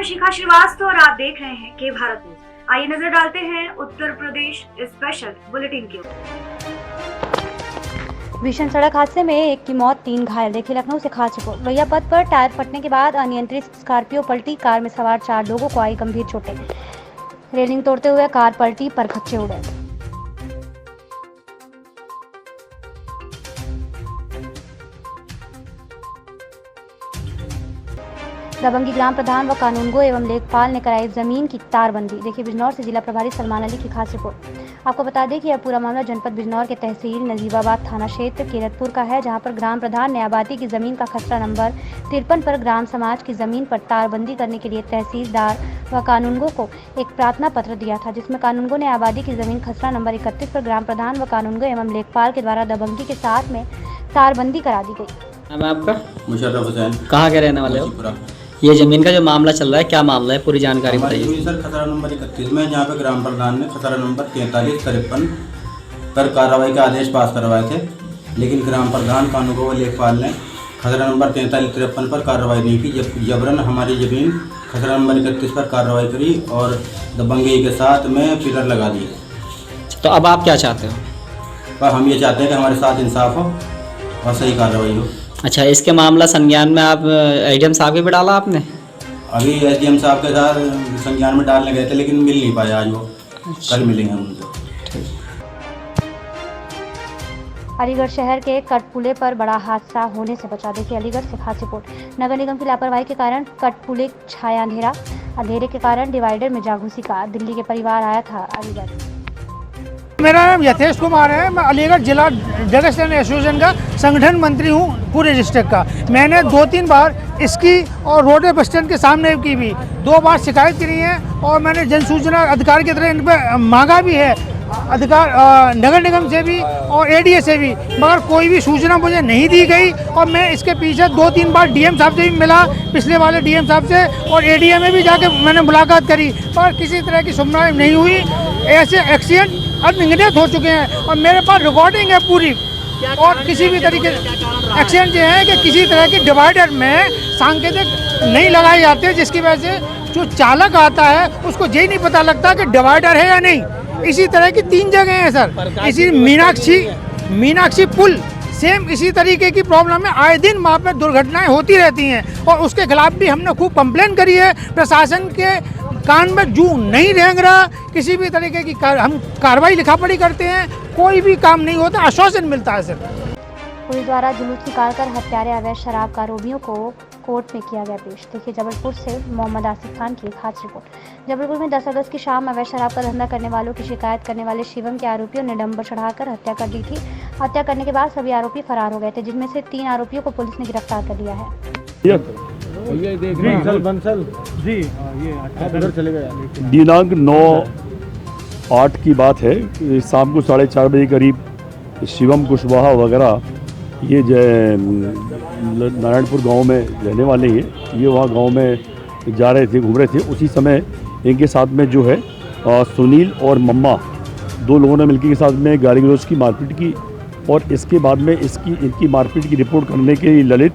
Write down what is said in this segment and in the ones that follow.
मैं शिखा श्रीवास्तव और आप देख रहे हैं के भारत न्यूज। आइए नजर डालते हैं उत्तर प्रदेश स्पेशल बुलेटिन की ओर। भीषण सड़क हादसे में एक की मौत, 3 घायल। देखिए लखनऊ से खास रिपोर्ट। वैया पथ पर टायर फटने के बाद अनियंत्रित स्कॉर्पियो पलटी, कार में सवार 4 लोगों को आई गंभीर चोटें। रेलिंग तोड़ते हुए कार पलटी, पर खच्चे उड़े। दबंगी ग्राम प्रधान व कानूनगो एवं लेखपाल ने कराई जमीन की तारबंदी। देखिए बिजनौर से जिला प्रभारी सलमान अली की खास रिपोर्ट। आपको बता दें कि यह पूरा मामला जनपद बिजनौर के तहसील नजीबाबाद थाना क्षेत्र केरतपुर का है, जहां पर ग्राम प्रधान ने आबादी की जमीन का खसरा नंबर 53 पर ग्राम समाज की जमीन पर तारबंदी करने के लिए तहसीलदार व कानूनगो को एक प्रार्थना पत्र दिया था, जिसमें कानूनगो ने आबादी की जमीन खसरा नंबर 31 पर ग्राम प्रधान व कानूनगो एवं लेखपाल के द्वारा दबंगी के साथ में तारबंदी करा दी गई। नाम है आपका? मुशर्रफ हुसैन। कहाँ के रहने वाले हो? ये जमीन का जो मामला चल रहा है, क्या मामला है, पूरी जानकारी बताइए। सर खतरा नंबर 31 में यहाँ पे ग्राम प्रधान ने खतरा नंबर 43-53 पर कार्रवाई का आदेश पास करवाए थे, लेकिन ग्राम प्रधान कानूनगो व लेखपाल ने खतरा नंबर 43-53 पर कार्रवाई नहीं की। जबरन हमारी जमीन खतरा नंबर 31 पर कार्रवाई करी और दबंगी के साथ में पिलर लगा दिए। तो अब आप क्या चाहते हो? पर हम ये चाहते हैं कि हमारे साथ इंसाफ हो और सही कार्रवाई हो। अच्छा, इसके मामला संज्ञान में आप एडीएम साहब के भी डाला आपने? अभी एसडीएम साहब के साथ संज्ञान में डालने गए थे, लेकिन मिल नहीं पाया आज वो। कल मिलेंगे उनसे। अलीगढ़ शहर के कटपुले पर बड़ा हादसा होने से बचा। देखिए अलीगढ़ से खास रिपोर्ट। नगर निगम की लापरवाही के कारण कटपुले छाया अंधेरे के कारण डिवाइडर में जा घुसी कार। दिल्ली के परिवार आया था अलीगढ़। मेरा नाम यथेश कुमार है। मैं अलीगढ़ जिला जगह स्टैंड एसोसिएशन का संगठन मंत्री हूँ पूरे डिस्ट्रिक्ट का। मैंने 2-3 बार इसकी और रोडवे बस स्टैंड के सामने की भी 2 बार शिकायत करी है और मैंने जन सूचना अधिकारी की तरह इन पर मांगा भी है, अधिकार नगर निगम से भी और एडीए से भी, मगर कोई भी सूचना मुझे नहीं दी गई। और मैं इसके पीछे 2-3 बार डीएम साहब से भी मिला, पिछले वाले डीएम साहब से, और एडीए में भी जाके मैंने मुलाकात करी, पर किसी तरह की सुनवाई नहीं हुई। ऐसे एक्सीडेंट अनगिनत हो चुके हैं और मेरे पास रिकॉर्डिंग है पूरी। और किसी भी तरीके एक्सीडेंट ये है कि किसी तरह की डिवाइडर में सांकेतिक नहीं लगाए जाते, जिसकी वजह से जो चालक आता है उसको यही नहीं पता लगता कि डिवाइडर है या नहीं। इसी तरह की 3 जगह हैं सर। इसी मीनाक्षी पुल सेम इसी तरीके की प्रॉब्लम है। आए दिन वहाँ पर दुर्घटनाएं होती रहती हैं और उसके खिलाफ भी हमने खूब कंप्लेन करी है। प्रशासन के कान में जू नहीं रेंग रहा। किसी भी तरीके की हम कार्रवाई लिखा पढ़ी करते हैं, कोई भी काम नहीं होता, आश्वासन मिलता है सर। पुलिस द्वारा जुलूस निकालकर हत्यारे अवैध शराब का आरोपियों को कोर्ट में किया गया पेश। देखिए जबलपुर से मोहम्मद आसिफ खान की खास रिपोर्ट। जबलपुर में 10 अगस्त की शाम अवैध शराब का धंधा करने वालों की शिकायत करने वाले शिवम के आरोपियों ने डंपर चढ़ाकर हत्या कर दी थी। हत्या करने के बाद सभी आरोपी फरार हो गए थे, जिनमें से 3 आरोपियों को पुलिस ने गिरफ्तार कर लिया है। दिनांक 9/8 की बात है। शाम को 4:30 बजे करीब शिवम कुशवाहा वगैरह ये नारायणपुर गांव में रहने वाले हैं। ये वहाँ गांव में जा रहे थे, घूम रहे थे। उसी समय इनके साथ में जो है सुनील और मम्मा 2 लोगों ने मिलकर के साथ में गाली गलौज की मारपीट की और इसके बाद में इनकी मारपीट की रिपोर्ट करने के लिए ललित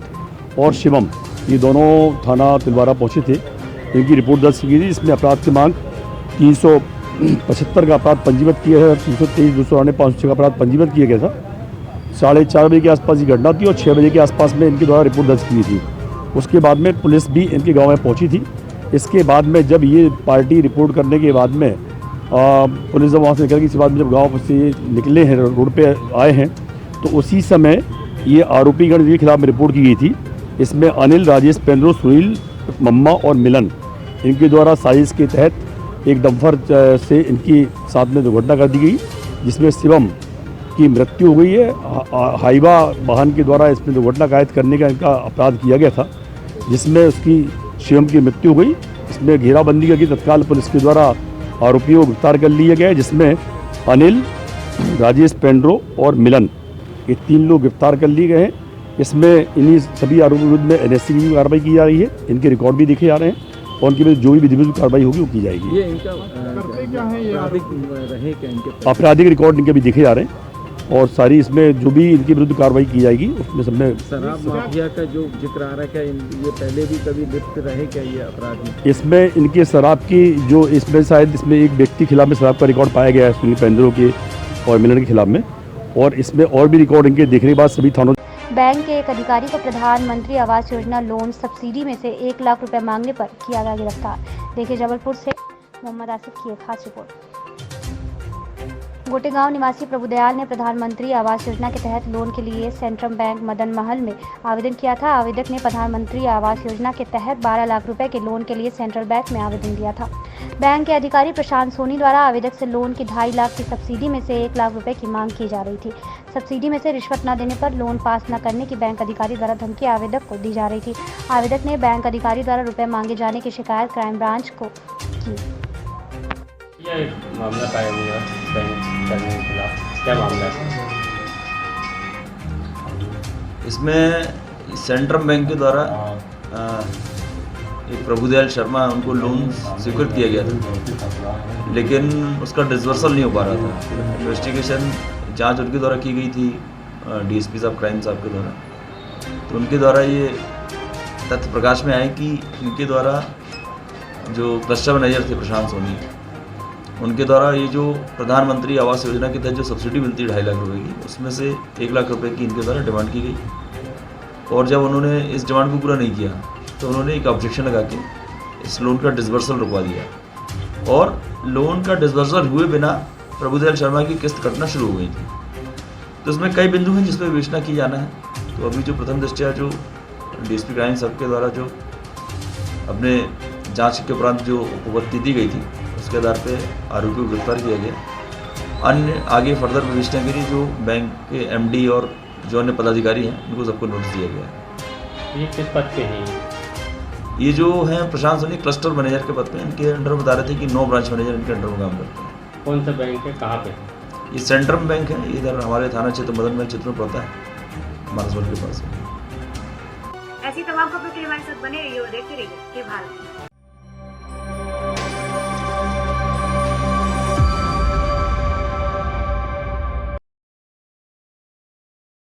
और शिवम ये दोनों थाना तिलवारा पहुँचे थे। इनकी रिपोर्ट दर्ज की गई, इसमें अपराध क्रमांक 375 का अपराध पंजीबद्ध किया है और 323, 298, 506 का अपराध पंजीबद्ध किया गया था। 4:30 बजे के आसपास ये घटना थी और 6 बजे के आसपास में इनके द्वारा रिपोर्ट दर्ज की थी। उसके बाद में पुलिस भी इनके गांव में पहुंची थी। इसके बाद में जब ये पार्टी रिपोर्ट करने के बाद में पुलिस जब वहाँ से निकल गई, इसके बाद में जब गाँव से निकले हैं, रोड पे आए हैं, तो उसी समय ये आरोपीगण के खिलाफ में रिपोर्ट की गई थी। इसमें अनिल, राजेश, पेंद्रो, सुनील, मम्मा और मिलन इनके द्वारा साजिश के तहत एक डंपर से इनकी साथ में दुर्घटना कर दी गई, जिसमें शिवम की मृत्यु हो गई है। हाईवा वाहन के द्वारा इसमें दुर्घटना कायद करने का इनका अपराध किया गया था, जिसमें उसकी शिवम की मृत्यु हो गई। इसमें घेराबंदी करके तत्काल पुलिस के द्वारा आरोपियों को गिरफ्तार कर लिया गया है, जिसमें अनिल, राजेश, पेंड्रो और मिलन ये 3 लोग गिरफ्तार कर लिए गए हैं। इसमें इन्हीं सभी आरोपियों विरुद्ध में एनएससी की कार्रवाई की जा रही है। इनके रिकॉर्ड भी देखे जा रहे हैं और उनके विरुद्ध जो भी विधिवत कार्रवाई होगी वो की जाएगी। ये इनका आपराधिक रिकॉर्ड इनके भी देखे जा रहे हैं। और सारी इसमें जो भी इनके विरुद्ध कार्रवाई की जाएगी उसमें सब में। शराब माफिया का जो जिक्र आ रहा है, क्या ये पहले भी कभी लिप्त रहे क्या ये अपराधी? इसमें इनके शराब की जो इसमें शायद इसमें एक व्यक्ति के खिलाफ में शराब का रिकॉर्ड पाया गया है सुनील पेंद्रो के और मिलन के खिलाफ में, और इसमें और भी रिकॉर्ड इनके देखने के बाद सभी थानों। बैंक के एक अधिकारी को प्रधानमंत्री आवास योजना लोन सब्सिडी में से 1 लाख रुपए मांगने पर किया गया गिरफ्तार। देखिए जबलपुर से मोहम्मद आसिफ की एक खास रिपोर्ट। गोटेगांव निवासी प्रभुदयाल ने प्रधानमंत्री आवास योजना के तहत लोन के लिए सेंट्रल बैंक मदन महल में आवेदन किया था। आवेदक ने प्रधानमंत्री आवास योजना के तहत 12 लाख रुपए के लोन के लिए सेंट्रल बैंक में आवेदन दिया था। बैंक के अधिकारी प्रशांत सोनी द्वारा आवेदक से लोन की 2.5 लाख की सब्सिडी में से 1 लाख रुपए की मांग की जा रही थी। सब्सिडी में से रिश्वत न देने पर लोन पास न करने की बैंक अधिकारी द्वारा धमकी आवेदक को दी जा रही थी। आवेदक ने बैंक अधिकारी द्वारा रुपए मांगे जाने की शिकायत क्राइम ब्रांच को की। यह मामला कायम हुआ बैंक कर्मी के खिलाफ, क्या मामला है? इसमें सेंट्रल बैंक के द्वारा एक प्रभुदयाल शर्मा उनको लोन स्वीकृत किया गया था, लेकिन उसका डिसबर्सल नहीं हो पा रहा था। इन्वेस्टिगेशन जांच उनके द्वारा की गई थी, डीएसपी साहब क्राइम साहब के द्वारा, तो उनके द्वारा ये तथ्य प्रकाश में आए कि इनके द्वारा जो क्लस्टर मैनेजर थे प्रशांत सोनी, उनके द्वारा ये जो प्रधानमंत्री आवास योजना के तहत जो सब्सिडी मिलती है 2.5 लाख रुपए की, उसमें से 1 लाख रुपए की इनके द्वारा डिमांड की गई, और जब उन्होंने इस डिमांड को पूरा नहीं किया तो उन्होंने एक ऑब्जेक्शन लगा के इस लोन का डिसबर्सल रुकवा दिया, और लोन का डिसबर्सल हुए बिना प्रभुदयाल शर्मा की किस्त कटना शुरू हो गई थी। तो इसमें कई बिंदु हैं जिस पर विवेचना की जाना है। तो अभी जो प्रथम दृष्टया जो डीएसपी क्राइम साहब के द्वारा जो अपने जांच के उपरांत जो उपपत्ति दी गई थी, उसके आधार पे आरोपी को गिरफ्तार किया गया। अन्य आगे फर्दर विवेचना के लिए जो बैंक के एमडी और जो अन्य पदाधिकारी हैं उनको सबको नोटिस दिया गया है। ये किस पद पे हैं? ये जो हैं प्रशांत सोनी क्लस्टर मैनेजर के पद पे, इनके अंडर बता रहे थे कि 9 ब्रांच मैनेजर इनके अंडर में काम करते हैं। कौन सा बैंक है, कहाँ पे? ये सेंट्रल बैंक है, इधर हमारे थाना क्षेत्र मदन महल क्षेत्र में पड़ता है, मानसरोवर के पास। ऐसी तमाम खबरों के लिए हमारे साथ बने रहिए और देखते रहिए कि भारत।